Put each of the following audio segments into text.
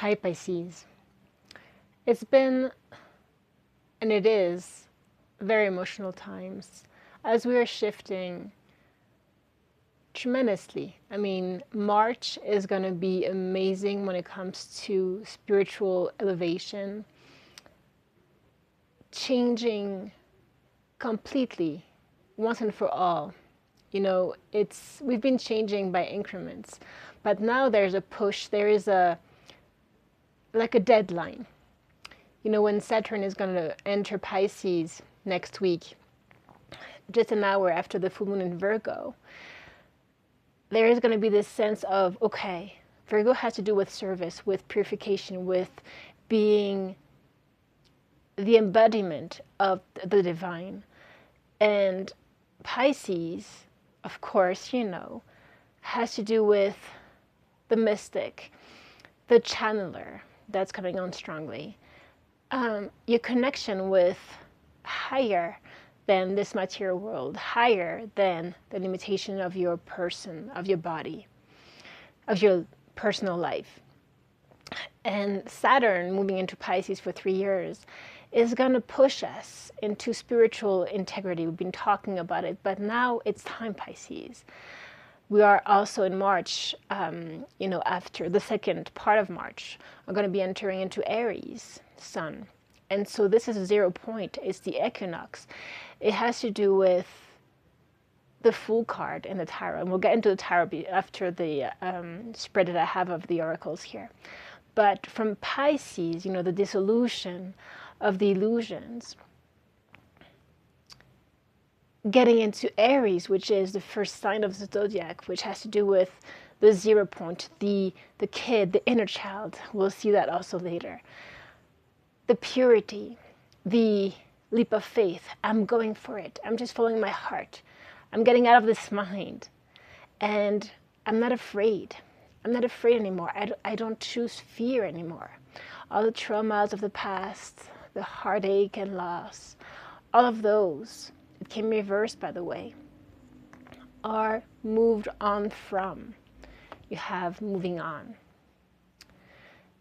Hi Pisces. It's been, and it is, very emotional times as we are shifting tremendously. I mean, March is going to be amazing when it comes to spiritual elevation, changing completely once and for all. You know, we've been changing by increments, but now there's a push, there is like a deadline. You know, when Saturn is going to enter Pisces next week, just an hour after the full moon in Virgo, there is going to be this sense of, okay, Virgo has to do with service, with purification, with being the embodiment of the divine. And Pisces, of course, you know, has to do with the mystic, the channeler that's coming on strongly. Your connection with higher than this material world, higher than the limitation of your person, of your body, of your personal life. And Saturn, moving into Pisces for 3 years, is going to push us into spiritual integrity. We've been talking about it, but now it's time, Pisces. We are also in March, you know, after the second part of March, we're going to be entering into Aries, Sun. And so this is a 0 point. It's the equinox. It has to do with the Fool card in the tarot. And we'll get into the tarot after the spread that I have of the oracles here. But from Pisces, you know, the dissolution of the illusions, getting into Aries, which is the first sign of the zodiac, which has to do with the 0 point, the kid, the inner child. We'll see that also later. The purity, the leap of faith. I'm going for it. I'm just following my heart. I'm getting out of this mind. And I'm not afraid. I'm not afraid anymore. I don't choose fear anymore. All the traumas of the past, the heartache and loss, all of those, it came reversed, by the way, are moved on from. You have moving on.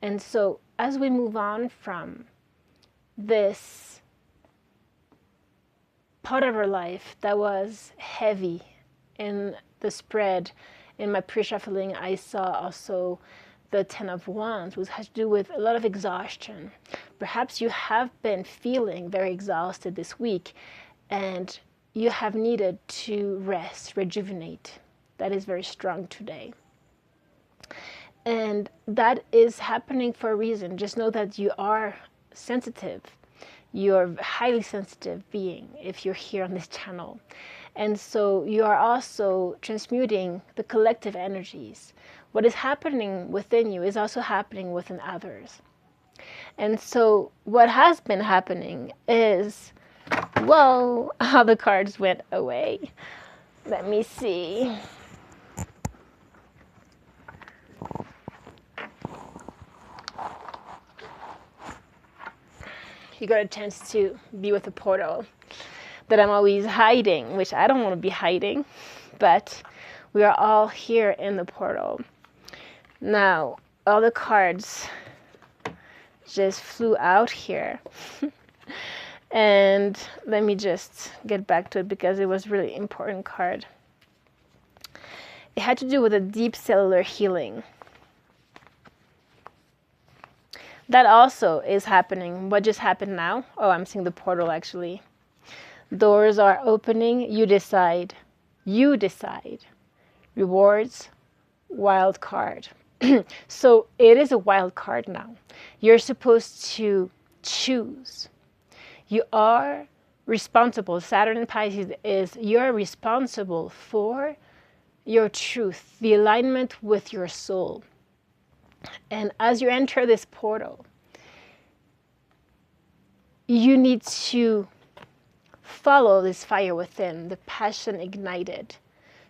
And so as we move on from this part of our life that was heavy in the spread, in my pre-shuffling, I saw also the 10 of Wands, which has to do with a lot of exhaustion. Perhaps you have been feeling very exhausted this week, and you have needed to rest, rejuvenate. That is very strong today. And that is happening for a reason. Just know that you are sensitive. You're a highly sensitive being if you're here on this channel. And so you are also transmuting the collective energies. What is happening within you is also happening within others. And so what has been happening is, whoa, how the cards went away. Let me see. You got a chance to be with a portal that I'm always hiding, which I don't want to be hiding, but we are all here in the portal. Now, all the cards just flew out here. And let me just get back to it because it was a really important card. It had to do with a deep cellular healing. That also is happening. What just happened now? Oh, I'm seeing the portal actually. Doors are opening. You decide. You decide. Rewards, wild card. So it is a wild card now. You're supposed to choose. You are responsible. Saturn in Pisces is you're responsible for your truth, the alignment with your soul. And as you enter this portal, you need to follow this fire within, the passion ignited,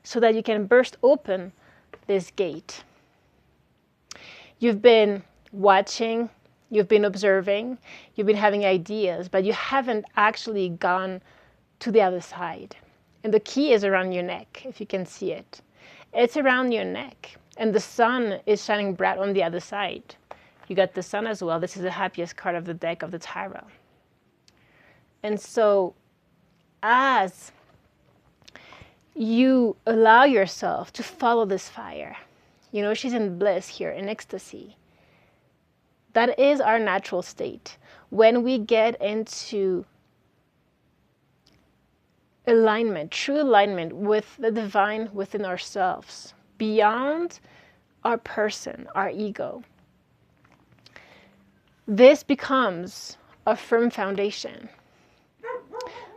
so that you can burst open this gate. You've been watching, you've been observing, you've been having ideas, but you haven't actually gone to the other side. And the key is around your neck, if you can see it. It's around your neck. And the sun is shining bright on the other side. You got the Sun as well. This is the happiest card of the deck of the tarot. And so as you allow yourself to follow this fire, you know, she's in bliss here, in ecstasy. That is our natural state. When we get into alignment, true alignment with the divine within ourselves, beyond our person, our ego, this becomes a firm foundation.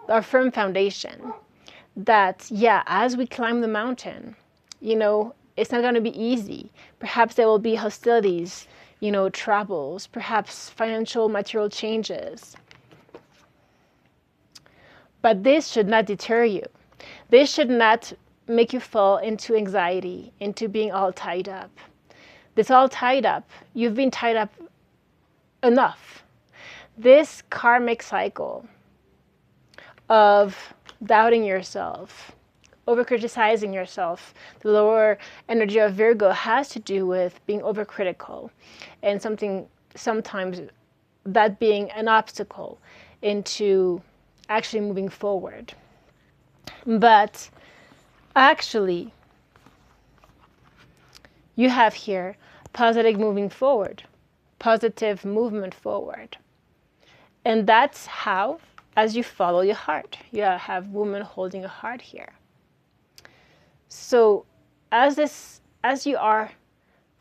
Our firm foundation that, yeah, as we climb the mountain, you know, it's not going to be easy. Perhaps there will be hostilities, you know, troubles, perhaps financial, material changes. But this should not deter you. This should not make you fall into anxiety, into being all tied up. This all tied up, you've been tied up enough. This karmic cycle of doubting yourself, over-criticizing yourself, the lower energy of Virgo has to do with being overcritical and sometimes that being an obstacle into actually moving forward. But actually, you have here positive moving forward, positive movement forward. And that's how, as you follow your heart, you have woman holding a heart here. So as you are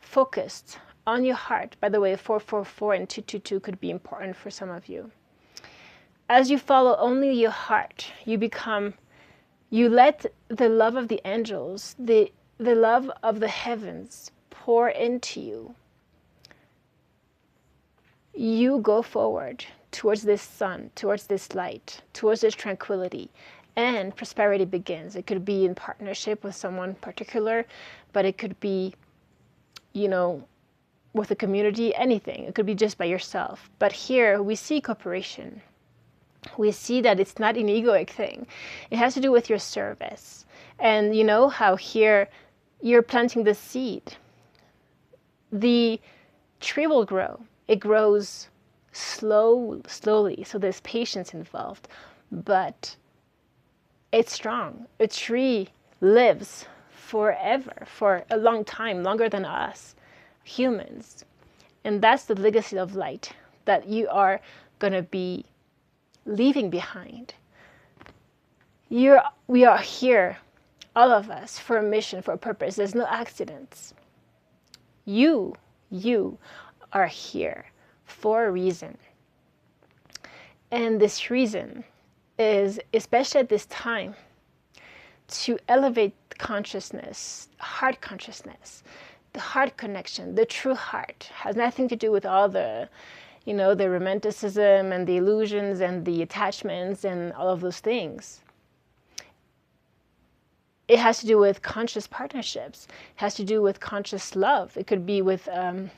focused on your heart, by the way, 444 and 222 could be important for some of you. As you follow only your heart, you let the love of the angels, the love of the heavens pour into you. You go forward towards this sun, towards this light, towards this tranquility, and prosperity begins. It could be in partnership with someone particular, but it could be, you know, with a community, anything. It could be just by yourself. But here we see cooperation. We see that it's not an egoic thing. It has to do with your service. And you know how here you're planting the seed. The tree will grow. It grows slowly, so there's patience involved. But it's strong. A tree lives forever, for a long time, longer than us humans. And that's the legacy of light that you are going to be leaving behind. We are here, all of us, for a mission, for a purpose. There's no accidents. You are here for a reason. And this reason is, especially at this time, to elevate consciousness, heart consciousness, the heart connection. The true heart has nothing to do with all the, you know, the romanticism and the illusions and the attachments and all of those things. It has to do with conscious partnerships. It has to do with conscious love. It could be with a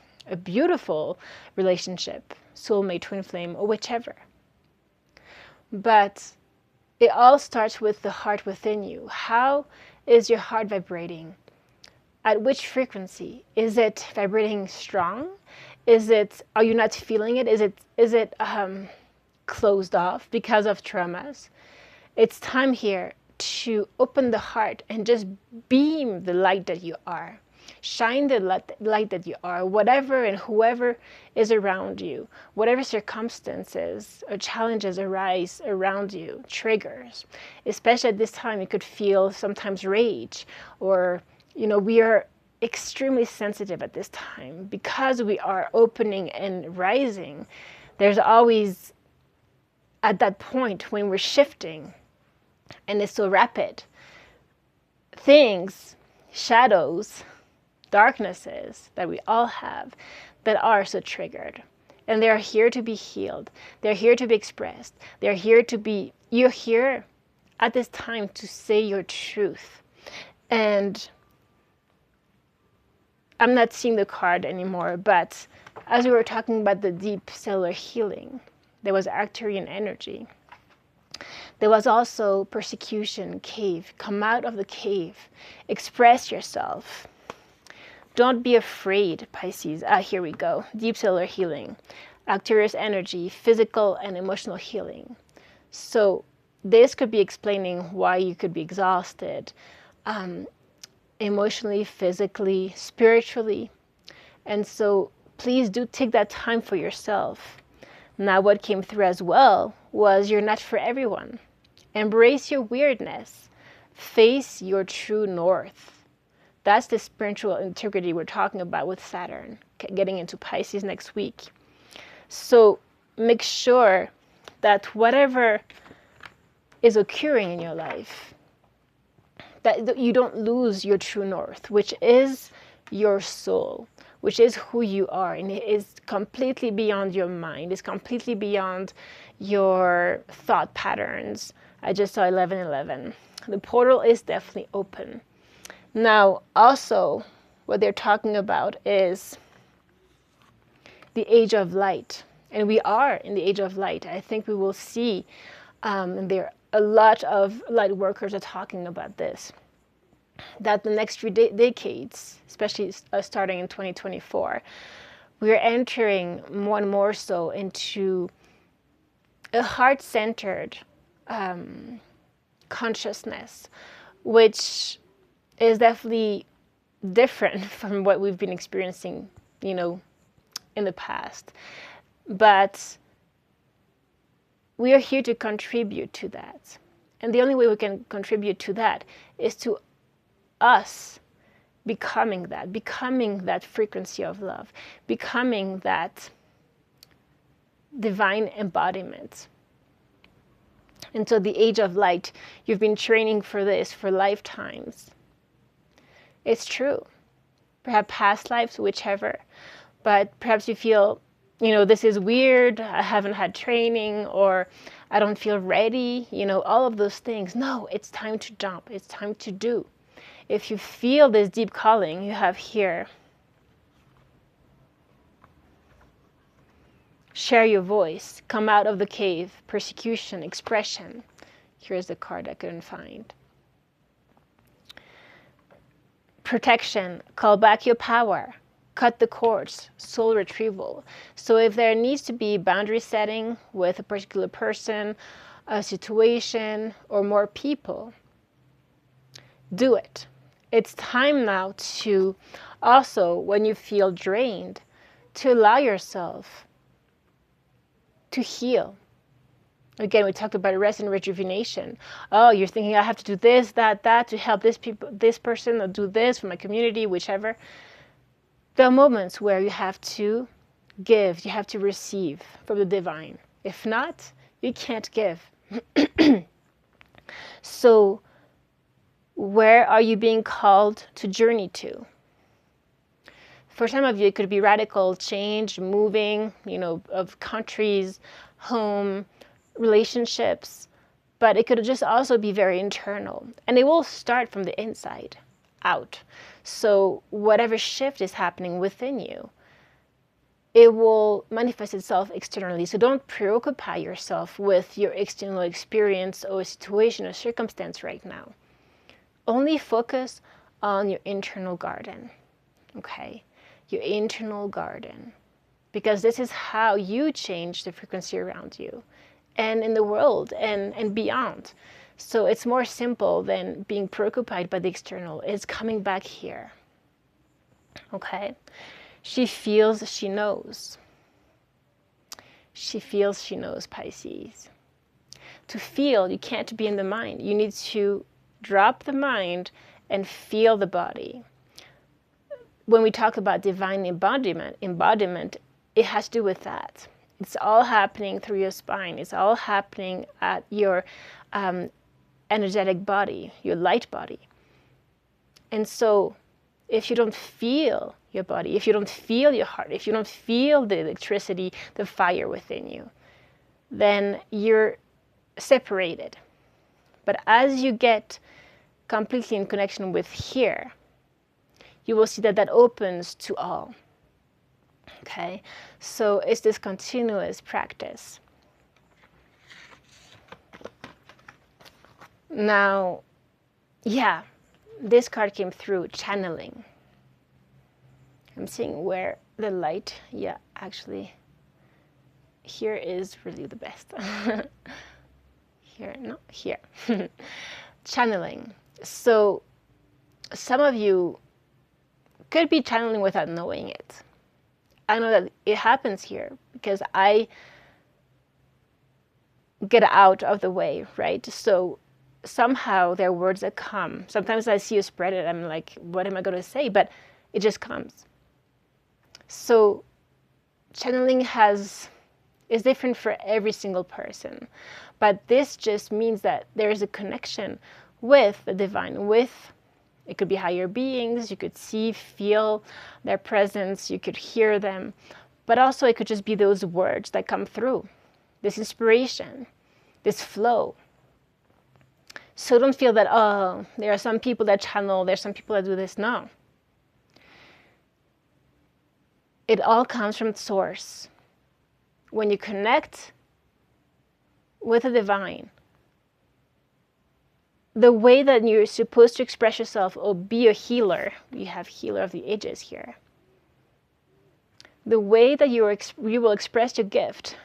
beautiful relationship, soulmate, twin flame, or whichever. But it all starts with the heart within you. How is your heart vibrating? At which frequency? Is it vibrating strong? Are you not feeling it? Is it closed off because of traumas? It's time here to open the heart and just beam the light that you are. Shine the light that you are, whatever and whoever is around you, whatever circumstances or challenges arise around you, triggers. Especially at this time, you could feel sometimes rage, or, you know, we are extremely sensitive at this time because we are opening and rising. There's always, at that point when we're shifting, and it's so rapid, things, shadows, darknesses that we all have that are so triggered. And they're here to be healed. They're here to be expressed. You're here at this time to say your truth. And I'm not seeing the card anymore, but as we were talking about the deep cellular healing, there was Arcturian energy. There was also persecution, cave. Come out of the cave. Express yourself. Don't be afraid, Pisces. Here we go. Deep cellular healing, Arcturus energy, physical and emotional healing. So this could be explaining why you could be exhausted, emotionally, physically, spiritually. And so please do take that time for yourself. Now, what came through as well was you're not for everyone. Embrace your weirdness. Face your true north. That's the spiritual integrity we're talking about with Saturn, getting into Pisces next week. So make sure that whatever is occurring in your life, that you don't lose your true north, which is your soul, which is who you are, and it is completely beyond your mind. It's completely beyond your thought patterns. I just saw 11:11. The portal is definitely open. Now, also, what they're talking about is the age of light. And we are in the age of light. I think we will see, and there a lot of light workers are talking about this, that the next few decades, especially starting in 2024, we are entering more and more so into a heart-centered consciousness, which is definitely different from what we've been experiencing, you know, in the past. But we are here to contribute to that. And the only way we can contribute to that is to us becoming that frequency of love, becoming that divine embodiment. And so the age of light, you've been training for this for lifetimes. It's true. Perhaps past lives, whichever. But perhaps you feel, you know, this is weird, I haven't had training, or I don't feel ready, you know, all of those things. No, it's time to jump. It's time to do. If you feel this deep calling you have here, share your voice, come out of the cave, persecution, expression. Here's the card I couldn't find. Protection, call back your power, cut the cords, soul retrieval. So if there needs to be boundary setting with a particular person, a situation, or more people, do it. It's time now to also, when you feel drained, to allow yourself to heal. Again, we talked about rest and rejuvenation. Oh, you're thinking I have to do this, that to help this person, or do this for my community, whichever. There are moments where you have to give, you have to receive from the divine. If not, you can't give. So, where are you being called to journey to? For some of you, it could be radical change, moving, you know, of countries, home, relationships, but it could just also be very internal. And it will start from the inside out. So whatever shift is happening within you, it will manifest itself externally. So don't preoccupy yourself with your external experience or situation or circumstance right now. Only focus on your internal garden, okay? Your internal garden. Because this is how you change the frequency around you and in the world and beyond. So it's more simple than being preoccupied by the external. It's coming back here, okay? She feels, she knows. She feels, she knows, Pisces. To feel, you can't be in the mind. You need to drop the mind and feel the body. When we talk about divine embodiment, it has to do with that. It's all happening through your spine. It's all happening at your energetic body, your light body. And so if you don't feel your body, if you don't feel your heart, if you don't feel the electricity, the fire within you, then you're separated. But as you get completely in connection with here, you will see that that opens to all. Okay, so it's this continuous practice. Now, yeah, this card came through, channeling. I'm seeing where the light, yeah, actually, here is really the best. Here, no, here. Channeling. So some of you could be channeling without knowing it. I know that it happens here because I get out of the way, right? So somehow there are words that come. Sometimes I see you spread it, I'm like, what am I going to say? But it just comes. So channeling is different for every single person. But this just means that there is a connection with the divine, it could be higher beings, you could see, feel their presence, you could hear them, but also it could just be those words that come through, this inspiration, this flow. So don't feel that, oh, there are some people that channel, there's some people that do this. No. It all comes from source. When you connect with the divine, the way that you're supposed to express yourself or be a healer, we have healer of the ages here. The way that you will express your gift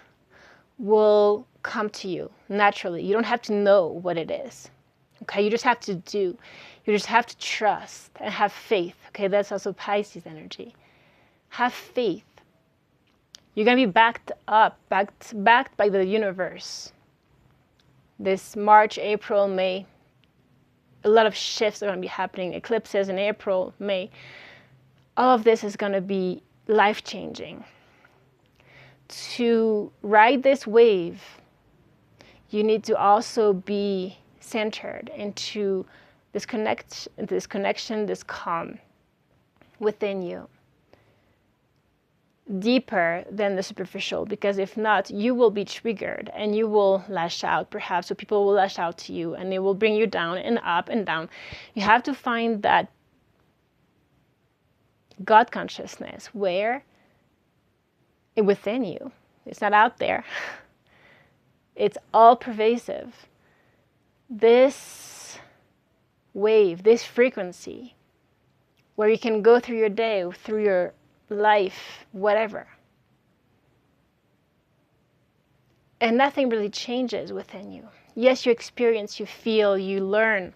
will come to you naturally. You don't have to know what it is. Okay, you just have to do. You just have to trust and have faith. Okay, that's also Pisces energy. Have faith. You're going to be backed by the universe. This March, April, May, a lot of shifts are going to be happening. Eclipses in April, May. All of this is going to be life-changing. To ride this wave, you need to also be centered into this connection, this calm within you. Deeper than the superficial, because if not, you will be triggered and you will lash out perhaps, or people will lash out to you and they will bring you down and up and down. You have to find that God consciousness where within you. It's not out there. It's all pervasive. This wave, this frequency, where you can go through your day, through your life, whatever. And nothing really changes within you. Yes, you experience, you feel, you learn,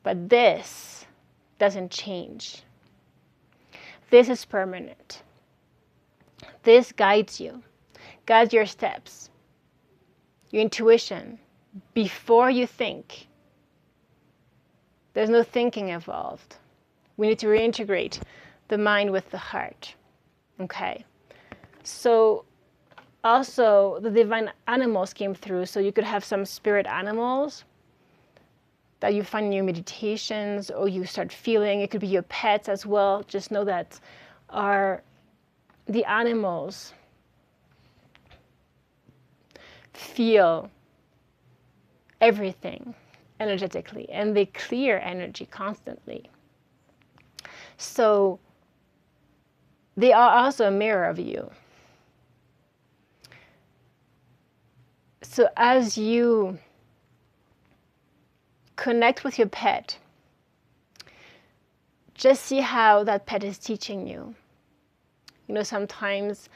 but this doesn't change. This is permanent. This guides you, guides your steps, your intuition, before you think. There's no thinking involved. We need to reintegrate the mind with the heart. Okay. So also the divine animals came through. So you could have some spirit animals that you find in your meditations or you start feeling. It could be your pets as well. Just know that the animals feel everything energetically and they clear energy constantly. So they are also a mirror of you. So as you connect with your pet, just see how that pet is teaching you. You know, sometimes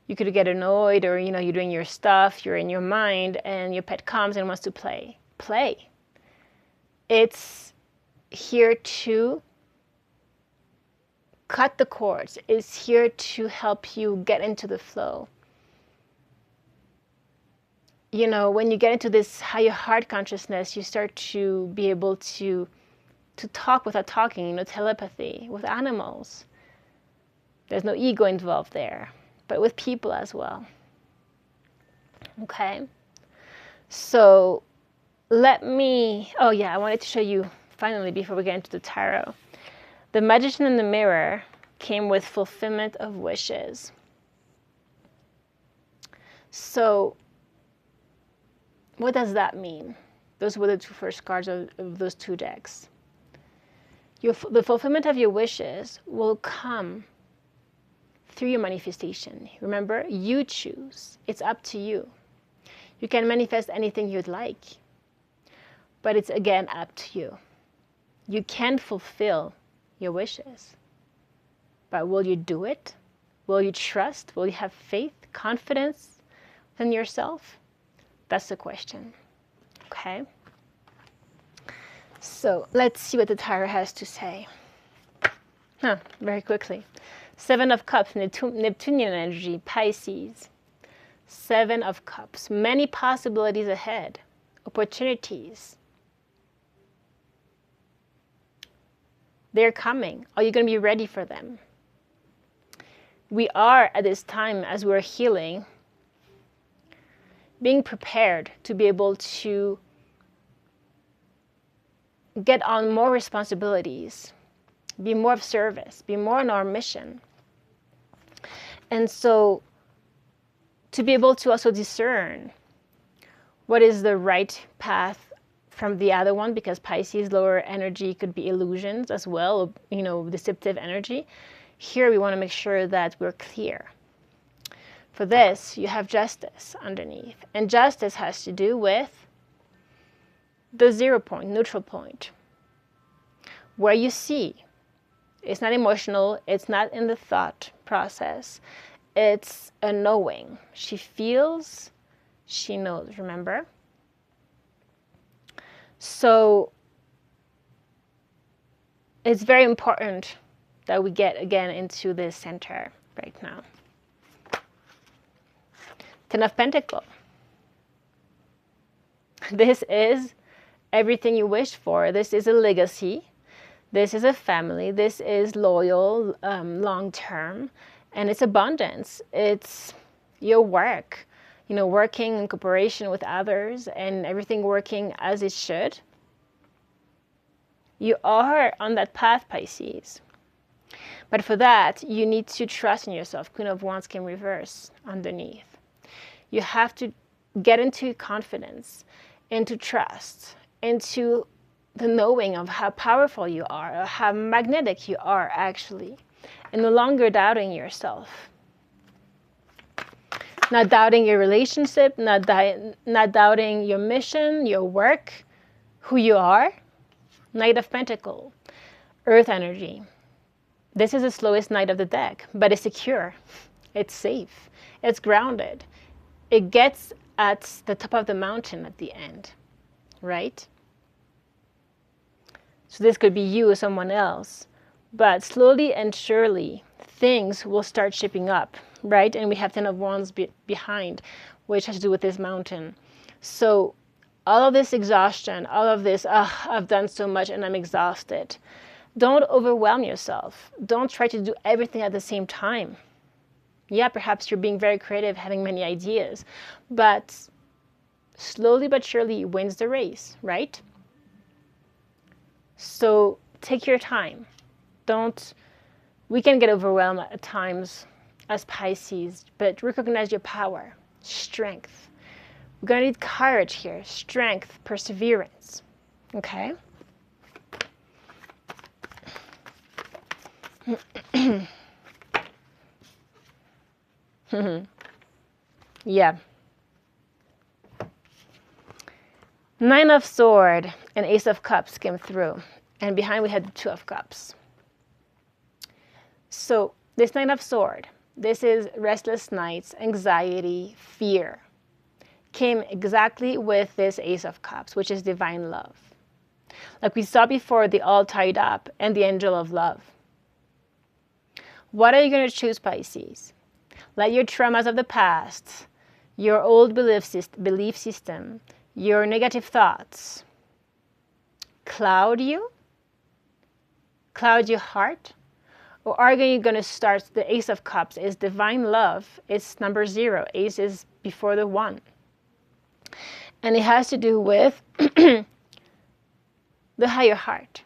you could get annoyed or, you know, you're doing your stuff, you're in your mind, and your pet comes and wants to play. Play. It's here to cut the cords. It's here to help you get into the flow. You know, when you get into this higher heart consciousness, you start to be able to talk without talking, you know, telepathy with animals. There's no ego involved there, but with people as well. Okay? So I wanted to show you, finally, before we get into the tarot. The Magician in the Mirror came with fulfillment of wishes. So what does that mean? Those were the two first cards of those two decks. The fulfillment of your wishes will come through your manifestation. Remember, you choose. It's up to you. You can manifest anything you'd like, but it's again up to you. You can fulfill your wishes. But will you do it? Will you trust? Will you have faith, confidence in yourself? That's the question. Okay? So let's see what the tarot has to say. Very quickly. 7 of Cups, Neptunian energy, Pisces. 7 of Cups. Many possibilities ahead. Opportunities. They're coming. Are you going to be ready for them? We are, at this time, as we're healing, being prepared to be able to get on more responsibilities, be more of service, be more on our mission. And so, to be able to also discern what is the right path from the other one, because Pisces lower energy could be illusions as well, deceptive energy. Here we want to make sure that we're clear. For this, you have justice underneath. And justice has to do with the 0 point, neutral point, where you see. It's not emotional, it's not in the thought process. It's a knowing. She feels, she knows, remember? So it's very important that we get again into this center right now. 10 of Pentacles. This is everything you wished for. This is a legacy. This is a family. This is loyal, long-term. And it's abundance. It's your work. Working in cooperation with others and everything working as it should. You are on that path, Pisces. But for that, you need to trust in yourself. Queen of Wands came reverse underneath. You have to get into confidence, into trust, into the knowing of how powerful you are, or how magnetic you are actually, and no longer doubting yourself. Not doubting your relationship, not doubting your mission, your work, who you are. Knight of Pentacles, Earth energy. This is the slowest knight of the deck, but it's secure. It's safe. It's grounded. It gets at the top of the mountain at the end, right? So this could be you or someone else. But slowly and surely, things will start shaping up, right? And we have 10 of Wands behind, which has to do with this mountain. So all of this exhaustion, all of this, I've done so much and I'm exhausted. Don't overwhelm yourself. Don't try to do everything at the same time. Yeah, perhaps you're being very creative, having many ideas, but slowly but surely wins the race, right? So take your time. We can get overwhelmed at times as Pisces, but recognize your power, strength. We're going to need courage here, strength, perseverance, okay? Yeah. 9 of Swords and Ace of Cups came through. And behind we had the 2 of Cups. So this 9 of Swords, this is restless nights, anxiety, fear, came exactly with this Ace of Cups, which is divine love. Like we saw before, the all tied up and the angel of love. What are you going to choose, Pisces? Let your traumas of the past, your old belief system, your negative thoughts cloud you, cloud your heart? Or are you going to start, the Ace of Cups is divine love, it's number 0, Ace is before the 1. And it has to do with the higher heart.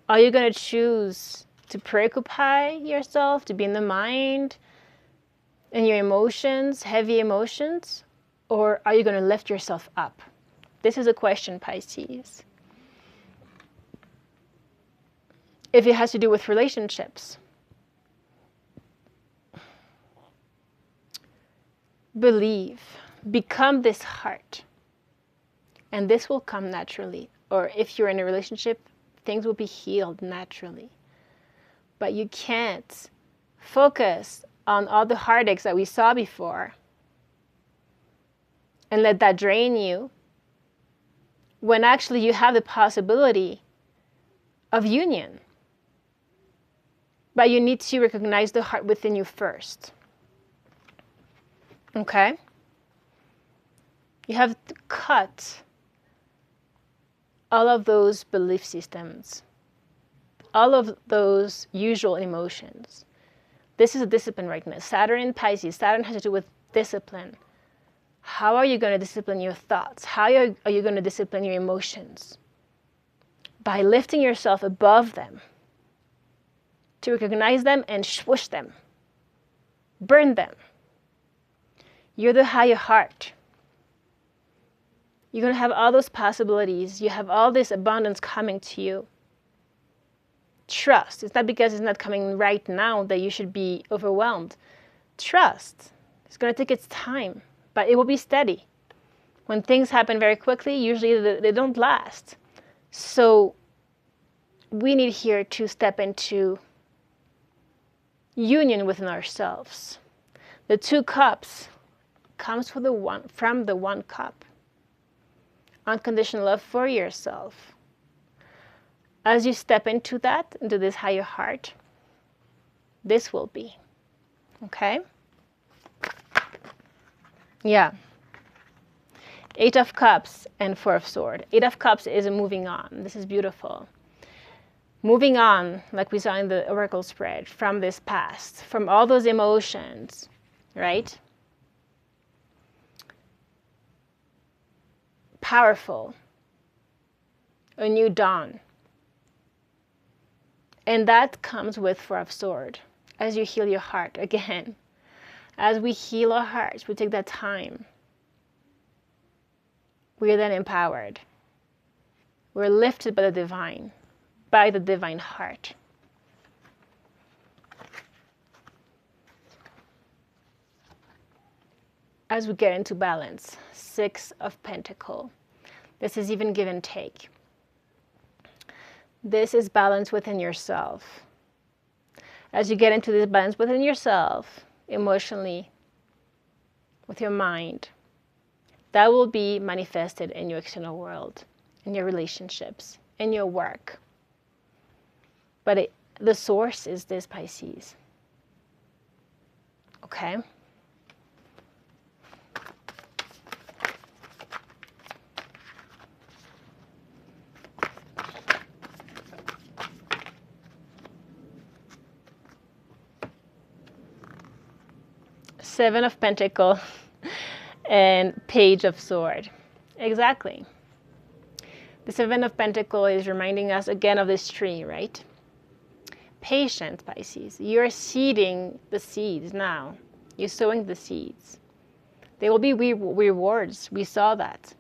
Are you going to choose to preoccupy yourself, to be in the mind and your emotions, heavy emotions? Or are you going to lift yourself up? This is a question, Pisces. If it has to do with relationships, believe, become this heart, and this will come naturally. Or if you're in a relationship, things will be healed naturally. But you can't focus on all the heartaches that we saw before and let that drain you, when actually you have the possibility of union. But you need to recognize the heart within you first. Okay? You have to cut all of those belief systems, all of those usual emotions. This is a discipline right now. Saturn in Pisces. Saturn has to do with discipline. How are you going to discipline your thoughts? How are you going to discipline your emotions? By lifting yourself above them, to recognize them and swoosh them, burn them. You're the higher heart. You're going to have all those possibilities. You have all this abundance coming to you. Trust. It's not because it's not coming right now that you should be overwhelmed. Trust. It's going to take its time, but it will be steady. When things happen very quickly, usually they don't last. So we need here to step into union within ourselves. The 2 cups comes from the 1 cup. Unconditional love for yourself. As you step into that, into this higher heart, this will be. Okay? Yeah. 8 of Cups and 4 of Swords. 8 of Cups is a moving on. This is beautiful. Moving on, like we saw in the Oracle spread, from this past, from all those emotions, right? Powerful. A new dawn. And that comes with 4 of Swords. As you heal your heart, again. As we heal our hearts, we take that time. We are then empowered. We're lifted by the divine heart. As we get into balance, 6 of Pentacles. This is even give and take. This is balance within yourself. As you get into this balance within yourself, emotionally, with your mind, that will be manifested in your external world, in your relationships, in your work. But the source is this, Pisces. Okay? Seven of Pentacles and Page of Swords. Exactly. The 7 of Pentacles is reminding us again of this tree, right? Patience, Pisces. You're seeding the seeds now. You're sowing the seeds. There will be rewards. We saw that.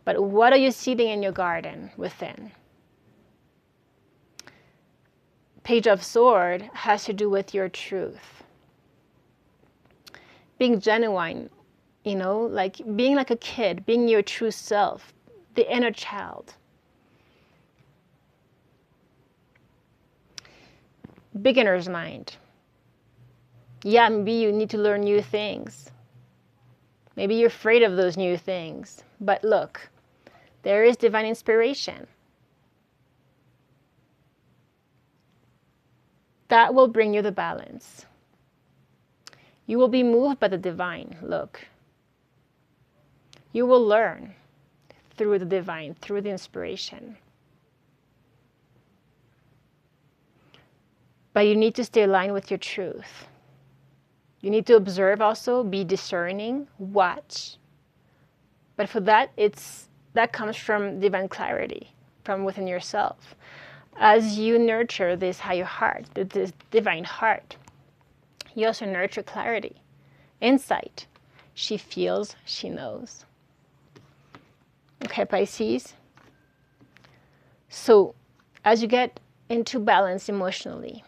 But what are you seeding in your garden within? Page of Swords has to do with your truth. Being genuine, like being like a kid, being your true self, the inner child. Beginner's mind. Yeah, maybe you need to learn new things. Maybe you're afraid of those new things. But look, there is divine inspiration. That will bring you the balance. You will be moved by the divine. Look. You will learn through the divine, through the inspiration. But you need to stay aligned with your truth. You need to observe also, be discerning, watch. But for that, that comes from divine clarity, from within yourself. As you nurture this higher heart, this divine heart, you also nurture clarity, insight. She feels, she knows. Okay, Pisces. So as you get into balance emotionally,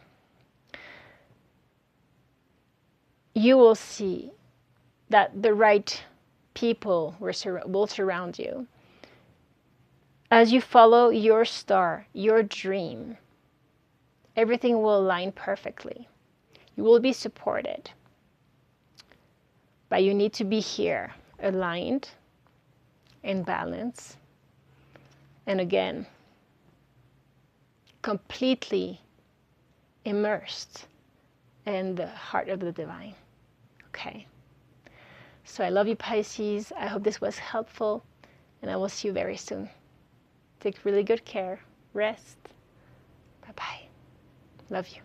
you will see that the right people will surround you. As you follow your star, your dream, everything will align perfectly. You will be supported. But you need to be here, aligned, in balance, and again, completely immersed in the heart of the divine. Okay? So I love you, Pisces. I hope this was helpful, and I will see you very soon. Take really good care. Rest. Bye-bye. Love you.